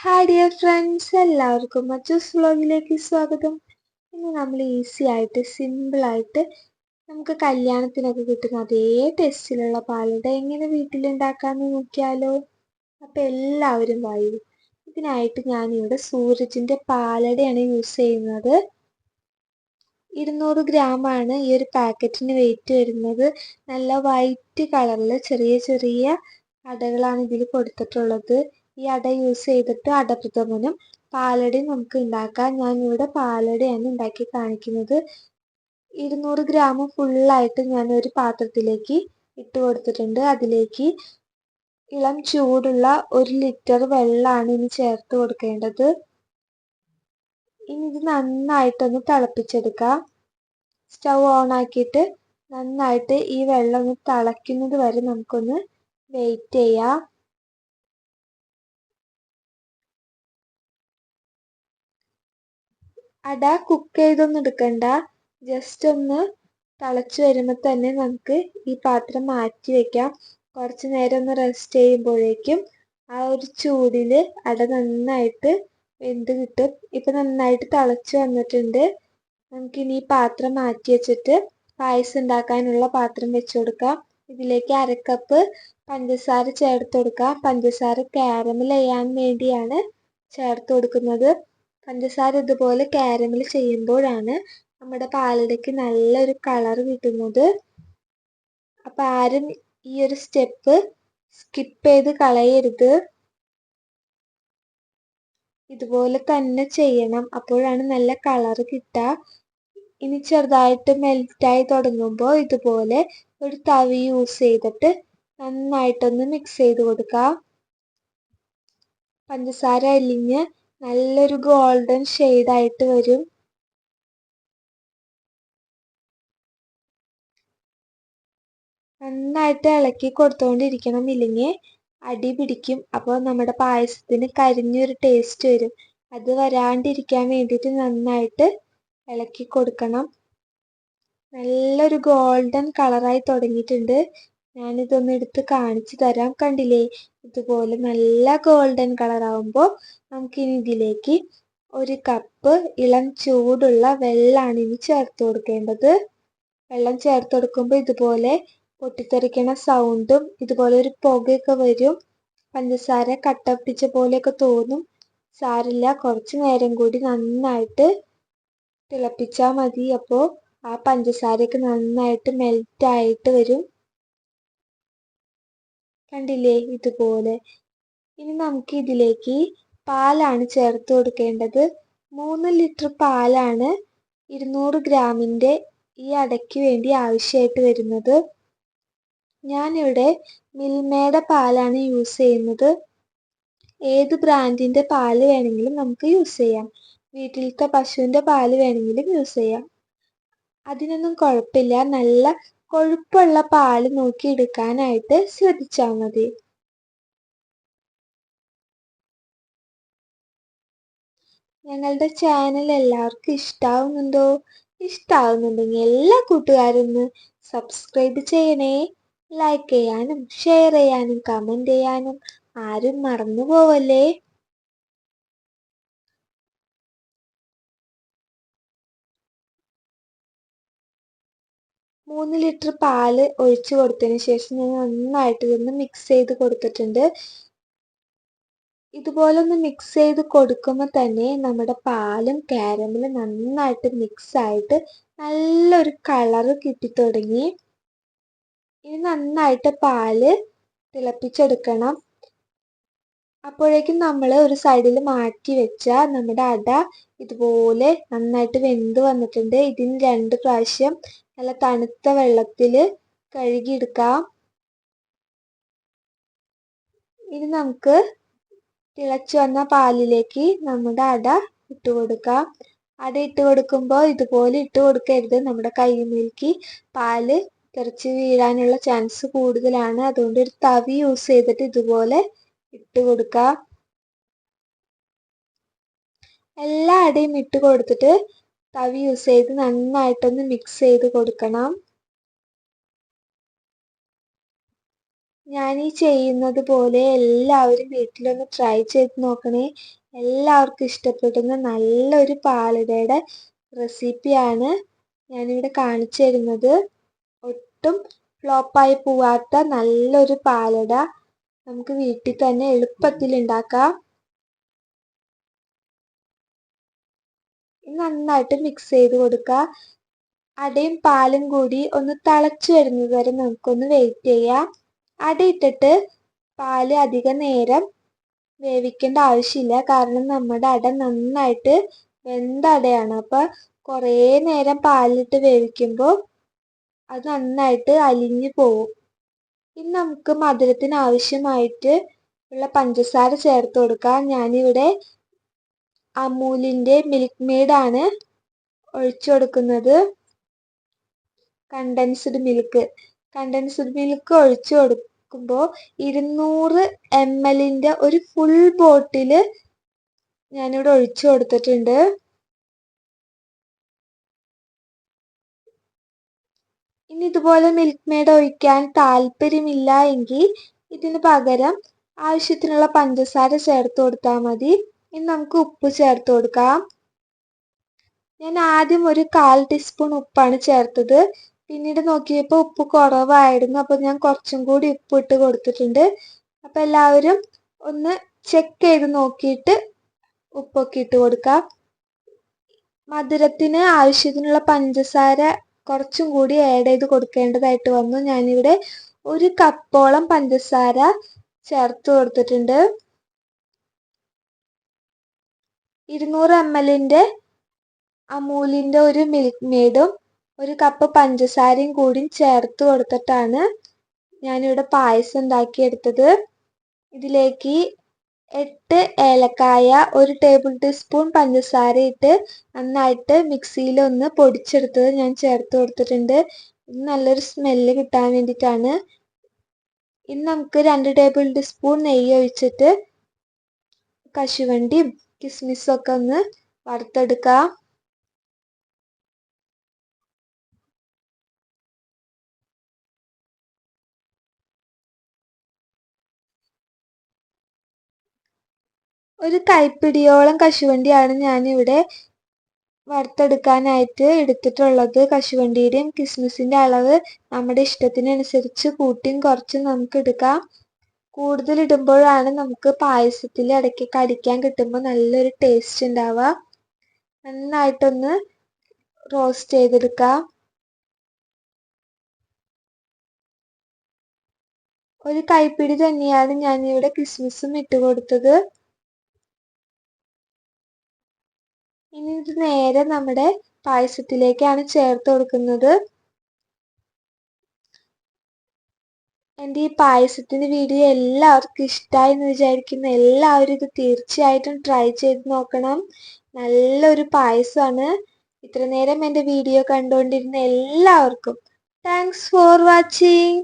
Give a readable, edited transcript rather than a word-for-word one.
Hi dear friends, എല്ലാവർക്കും മച്ചൂസ് വ്ലോഗിലേക്ക് സ്വാഗതം. ഇന്ന് നമ്മൾ ഈസി ആയിട്ട് സിമ്പിളായിട്ട് നമുക്ക് കല്യാണത്തിനൊക്കെ കിട്ടുന്ന അതേ ടേസ്റ്റിലുള്ള പാലട എങ്ങനെ വീട്ടിലുണ്ടാക്കാമെന്ന് നോക്കിയാലോ. അപ്പം എല്ലാവരും വായു. ഇതിനായിട്ട് ഞാനിവിടെ സൂരജിൻ്റെ പാലടയാണ് യൂസ് ചെയ്യുന്നത്. 200 ഗ്രാമാണ് ഈ ഒരു പാക്കറ്റിന് വെയിറ്റ് വരുന്നത്. നല്ല വൈറ്റ് കളറിൽ ചെറിയ ചെറിയ അടകളാണ് ഇതിൽ കൊടുത്തിട്ടുള്ളത്. ഈ അട യൂസ് ചെയ്തിട്ട് അടപ്രഥമനും പാലടയും നമുക്ക് ഉണ്ടാക്കാം. ഞാനിവിടെ പാലടയാണ് ഉണ്ടാക്കി കാണിക്കുന്നത്. 200 ഗ്രാം ഫുള്ളായിട്ട് ഞാൻ ഒരു പാത്രത്തിലേക്ക് ഇട്ട് കൊടുത്തിട്ടുണ്ട്. അതിലേക്ക് ഇളം ചൂടുള്ള 1 ലിറ്റർ വെള്ളമാണ് ഇനി ചേർത്ത് കൊടുക്കേണ്ടത്. ഇനി ഇത് നന്നായിട്ടൊന്ന് തിളപ്പിച്ചെടുക്കാം. സ്റ്റൗ ഓൺ ആക്കിയിട്ട് നന്നായിട്ട് ഈ വെള്ളം ഒന്ന് തിളയ്ക്കുന്നത് വരെ നമുക്കൊന്ന് വെയിറ്റ് ചെയ്യാം. അട കുക്ക് ചെയ്തൊന്നും എടുക്കണ്ട, ജസ്റ്റ് ഒന്ന് തിളച്ച് വരുമ്പോൾ തന്നെ നമുക്ക് ഈ പാത്രം മാറ്റി വെക്കാം. കുറച്ച് നേരം ഒന്ന് റെസ്റ്റ് ചെയ്യുമ്പോഴേക്കും ആ ഒരു ചൂടിൽ അട നന്നായിട്ട് വെന്ത് കിട്ടും. ഇപ്പം നന്നായിട്ട് തിളച്ച് വന്നിട്ടുണ്ട്. നമുക്കിനി ഈ പാത്രം മാറ്റി വെച്ചിട്ട് പായസം ഉണ്ടാക്കാനുള്ള പാത്രം വെച്ച് കൊടുക്കാം. ഇതിലേക്ക് 1/2 കപ്പ് പഞ്ചസാര ചേർത്ത് കൊടുക്കാം. പഞ്ചസാര കാരമൽ ചെയ്യാൻ വേണ്ടിയാണ് ചേർത്ത് കൊടുക്കുന്നത്. പഞ്ചസാര ഇതുപോലെ കാരമൽ ചെയ്യുമ്പോഴാണ് നമ്മുടെ പാലടയ്ക്ക് നല്ലൊരു കളർ കിട്ടുന്നത്. അപ്പം ആരും ഈ ഒരു സ്റ്റെപ്പ് സ്കിപ്പ് ചെയ്ത് കളയരുത്. ഇതുപോലെ തന്നെ ചെയ്യണം, അപ്പോഴാണ് നല്ല കളർ കിട്ടുക. ഇനി ചെറുതായിട്ട് മെൽറ്റായി തുടങ്ങുമ്പോൾ ഇതുപോലെ ഒരു തവി യൂസ് ചെയ്തിട്ട് നന്നായിട്ടൊന്ന് മിക്സ് ചെയ്ത് കൊടുക്കാം. പഞ്ചസാര അലിഞ്ഞ് നല്ലൊരു ഗോൾഡൻ ഷെയ്ഡായിട്ട് വരും. നന്നായിട്ട് ഇളക്കി കൊടുത്തുകൊണ്ടിരിക്കണം, ഇല്ലെങ്കിൽ അടി പിടിക്കും. അപ്പോൾ നമ്മുടെ പായസത്തിന് കരിഞ്ഞൊരു ടേസ്റ്റ് വരും. അത് വരാണ്ടിരിക്കാൻ വേണ്ടിയിട്ട് നന്നായിട്ട് ഇളക്കി കൊടുക്കണം. നല്ലൊരു ഗോൾഡൻ കളറായി തുടങ്ങിയിട്ടുണ്ട്. ഞാനിതൊന്ന് എടുത്ത് കാണിച്ചു തരാം. കണ്ടില്ലേ, ഇതുപോലെ നല്ല ഗോൾഡൻ കളറാവുമ്പോൾ നമുക്കിനി ഇതിലേക്ക് 1 കപ്പ് ഇളം ചൂടുള്ള വെള്ളമാണ് ഇനി ചേർത്ത് കൊടുക്കേണ്ടത്. വെള്ളം ചേർത്ത് കൊടുക്കുമ്പോൾ ഇതുപോലെ പൊട്ടിത്തെറിക്കണ സൗണ്ടും ഇതുപോലെ ഒരു പുകയൊക്കെ വരും. പഞ്ചസാര കട്ടപ്പിടിച്ച പോലെയൊക്കെ തോന്നും. സാരില്ല, കുറച്ച് നേരം കൂടി നന്നായിട്ട് തിളപ്പിച്ചാൽ മതി. അപ്പോൾ ആ പഞ്ചസാരയൊക്കെ നന്നായിട്ട് മെൽറ്റായിട്ട് വരും. കണ്ടില്ലേ, ഇതുപോലെ. ഇനി നമുക്ക് ഇതിലേക്ക് പാലാണ് ചേർത്ത് കൊടുക്കേണ്ടത്. 3 ലിറ്റർ പാലാണ് 200 ഗ്രാമിൻ്റെ ഈ അടയ്ക്ക് വേണ്ടി ആവശ്യമായിട്ട് വരുന്നത്. ഞാനിവിടെ മിൽമയുടെ പാലാണ് യൂസ് ചെയ്യുന്നത്. ഏത് ബ്രാൻഡിൻ്റെ പാല് വേണമെങ്കിലും നമുക്ക് യൂസ് ചെയ്യാം. വീട്ടിലത്തെ പശുവിൻ്റെ പാല് വേണമെങ്കിലും യൂസ് ചെയ്യാം. അതിനൊന്നും കുഴപ്പമില്ല, നല്ല കൊഴുപ്പുള്ള പാല് നോക്കി എടുക്കാനായിട്ട് ശ്രദ്ധിച്ചാൽ മതി. ഞങ്ങളുടെ ചാനൽ എല്ലാവർക്കും ഇഷ്ടാവുന്നുണ്ടോ? ഇഷ്ടാവുന്നുണ്ടെങ്കിൽ എല്ലാ കൂട്ടുകാരും ഒന്ന് സബ്സ്ക്രൈബ് ചെയ്യണേ. ലൈക്ക് ചെയ്യാനും ഷെയർ ചെയ്യാനും കമൻറ്റ് ചെയ്യാനും ആരും മറന്നു പോവല്ലേ. മൂന്ന് ലിറ്റർ പാല് ഒഴിച്ചു കൊടുത്തതിന് ശേഷം ഞാൻ നന്നായിട്ട് ഇതൊന്ന് മിക്സ് ചെയ്ത് കൊടുത്തിട്ടുണ്ട്. ഇതുപോലെ ഒന്ന് മിക്സ് ചെയ്ത് കൊടുക്കുമ്പോൾ തന്നെ നമ്മുടെ പാലും കാരമലും നന്നായിട്ട് മിക്സ് ആയിട്ട് നല്ലൊരു കളറ് കിട്ടിത്തുടങ്ങി. ഇനി നന്നായിട്ട് പാല് തിളപ്പിച്ചെടുക്കണം. അപ്പോഴേക്കും നമ്മൾ ഒരു സൈഡിൽ മാറ്റി വെച്ചാൽ നമ്മുടെ അട ഇതുപോലെ നന്നായിട്ട് വെന്ത് വന്നിട്ടുണ്ട്. ഇതിന് 2 പ്രാവശ്യം നല്ല തണുത്ത വെള്ളത്തിൽ കഴുകിയെടുക്കാം. ഇനി നമുക്ക് തിളച്ചു വന്ന പാലിലേക്ക് നമ്മുടെ അട ഇട്ട് കൊടുക്കാം. അട ഇട്ട് കൊടുക്കുമ്പോൾ ഇതുപോലെ ഇട്ട് കൊടുക്കരുത്, നമ്മുടെ കൈയിലേക്ക് പാല് തെറിച്ച് വീഴാനുള്ള ചാൻസ് കൂടുതലാണ്. അതുകൊണ്ട് ഒരു തവി യൂസ് ചെയ്തിട്ട് ഇതുപോലെ ഇട്ട് കൊടുക്കാം. എല്ലാ അടയും ഇട്ട് കൊടുത്തിട്ട് തവി യൂസ് ചെയ്ത് നന്നായിട്ടൊന്ന് മിക്സ് ചെയ്ത് കൊടുക്കണം. ഞാൻ ഈ ചെയ്യുന്നത് പോലെ എല്ലാവരും വീട്ടിലൊന്ന് ട്രൈ ചെയ്ത് നോക്കണേ. എല്ലാവർക്കും ഇഷ്ടപ്പെടുന്ന നല്ലൊരു പാലടയുടെ റെസിപ്പിയാണ് ഞാനിവിടെ കാണിച്ചു തരുന്നത്. ഒട്ടും ഫ്ലോപ്പായി പോവാത്ത നല്ലൊരു പാലട നമുക്ക് വീട്ടിൽ തന്നെ എളുപ്പത്തിൽ ഉണ്ടാക്കാം. നന്നായിട്ട് മിക്സ് ചെയ്ത് കൊടുക്കുക. അടയും പാലും കൂടി ഒന്ന് തിളച്ചു വരുന്നത് വരെ നമുക്കൊന്ന് വെയിറ്റ് ചെയ്യാം. അടയിട്ടിട്ട് പാല് അധിക നേരം വേവിക്കേണ്ട ആവശ്യമില്ല. കാരണം നമ്മുടെ അട നന്നായിട്ട് വെന്ത അടയാണ്. അപ്പം കുറേ നേരം പാലിട്ട് വേവിക്കുമ്പോൾ അത് നന്നായിട്ട് അലിഞ്ഞു പോവും. ഇനി നമുക്ക് മധുരത്തിന് ആവശ്യമായിട്ട് ഉള്ള പഞ്ചസാര ചേർത്ത് കൊടുക്കാം. ഞാനിവിടെ അമൂലിൻ്റെ മിൽക്ക് മെയ്ഡാണ് ഒഴിച്ചു കൊടുക്കുന്നത്. കണ്ടൻസ്ഡ് മിൽക്ക് ഒഴിച്ചു കൊടുക്കുമ്പോൾ 200 ml ഒരു ഫുൾ ബോട്ടിൽ ഞാനിവിടെ ഒഴിച്ചു കൊടുത്തിട്ടുണ്ട്. ഇനി ഇതുപോലെ മിൽക്ക് മെയ്ഡ് ഒഴിക്കാൻ താല്പര്യമില്ല എങ്കിൽ ഇതിന് പകരം ആവശ്യത്തിനുള്ള പഞ്ചസാര ചേർത്ത് കൊടുത്താൽ മതി. ഇനി നമുക്ക് ഉപ്പ് ചേർത്ത് കൊടുക്കാം. ഞാൻ ആദ്യം ഒരു 1/4 ടീസ്പൂൺ ഉപ്പാണ് ചേർത്തത്. പിന്നീട് നോക്കിയപ്പോൾ ഉപ്പ് കുറവായിരുന്നു. അപ്പോൾ ഞാൻ കുറച്ചും കൂടി ഉപ്പ് ഇട്ട് കൊടുത്തിട്ടുണ്ട്. അപ്പോൾ എല്ലാവരും ഒന്ന് ചെക്ക് ചെയ്ത് നോക്കിയിട്ട് ഉപ്പൊക്കെ ഇട്ട് കൊടുക്കാം. മധുരത്തിന് ആവശ്യത്തിനുള്ള പഞ്ചസാര കുറച്ചും കൂടി ആഡ് ചെയ്ത് കൊടുക്കേണ്ടതായിട്ട് വന്നു. ഞാനിവിടെ 1 കപ്പോളം പഞ്ചസാര ചേർത്ത് കൊടുത്തിട്ടുണ്ട്. 200 ml അമൂലിൻ്റെ ഒരു മിൽക്ക് മെയ്ഡും 1 കപ്പ് പഞ്ചസാരയും കൂടി ചേർത്ത് കൊടുത്തിട്ടാണ് ഞാനിവിടെ പായസം ഉണ്ടാക്കിയെടുത്തത്. ഇതിലേക്ക് 8 ഏലക്കായ 1 ടേബിൾ ടീസ്പൂൺ പഞ്ചസാര ഇട്ട് നന്നായിട്ട് മിക്സിയിലൊന്ന് പൊടിച്ചെടുത്തത് ഞാൻ ചേർത്ത് കൊടുത്തിട്ടുണ്ട്. ഇത് നല്ലൊരു സ്മെല്ല് കിട്ടാൻ വേണ്ടിയിട്ടാണ്. ഇനി നമുക്ക് 2 ടേബിൾ ടീസ്പൂൺ നെയ്യ് ഒഴിച്ചിട്ട് കശുവണ്ടിയും കിസ്മിസും ഒക്കെ ഒന്ന് വറുത്തെടുക്കാം. ഒരു കൈപ്പിടിയോളം കശുവണ്ടിയാണ് ഞാനിവിടെ വറുത്തെടുക്കാനായിട്ട് എടുത്തിട്ടുള്ളത്. കശുവണ്ടിയുടെയും കിസ്മിസിൻ്റെ അളവ് നമ്മുടെ ഇഷ്ടത്തിനനുസരിച്ച് കൂട്ടിയും കുറച്ചും നമുക്ക് എടുക്കാം. കൂടുതൽ ഇടുമ്പോഴാണ് നമുക്ക് പായസത്തിൽ ഇടയ്ക്ക് കടിക്കാൻ കിട്ടുമ്പോൾ നല്ലൊരു ടേസ്റ്റ് ഉണ്ടാവുക. നന്നായിട്ടൊന്ന് റോസ്റ്റ് ചെയ്തെടുക്കാം. ഒരു കൈപ്പിടി തന്നെയാണ് ഞാനിവിടെ കിസ്മിസും ഇട്ട് കൊടുത്തത്. ഇനി ഇത് നേരെ നമ്മുടെ പായസത്തിലേക്കാണ് ചേർത്ത് കൊടുക്കുന്നത്. എൻ്റെ ഈ പായസത്തിൻ്റെ വീഡിയോ എല്ലാവർക്കും ഇഷ്ടമായി എന്ന് വിചാരിക്കുന്നു. എല്ലാവരും ഇത് തീർച്ചയായിട്ടും ട്രൈ ചെയ്ത് നോക്കണം. നല്ലൊരു പായസമാണ്. ഇത്ര നേരം എൻ്റെ വീഡിയോ കണ്ടുകൊണ്ടിരുന്ന എല്ലാവർക്കും താങ്ക്സ് ഫോർ വാച്ചിങ്.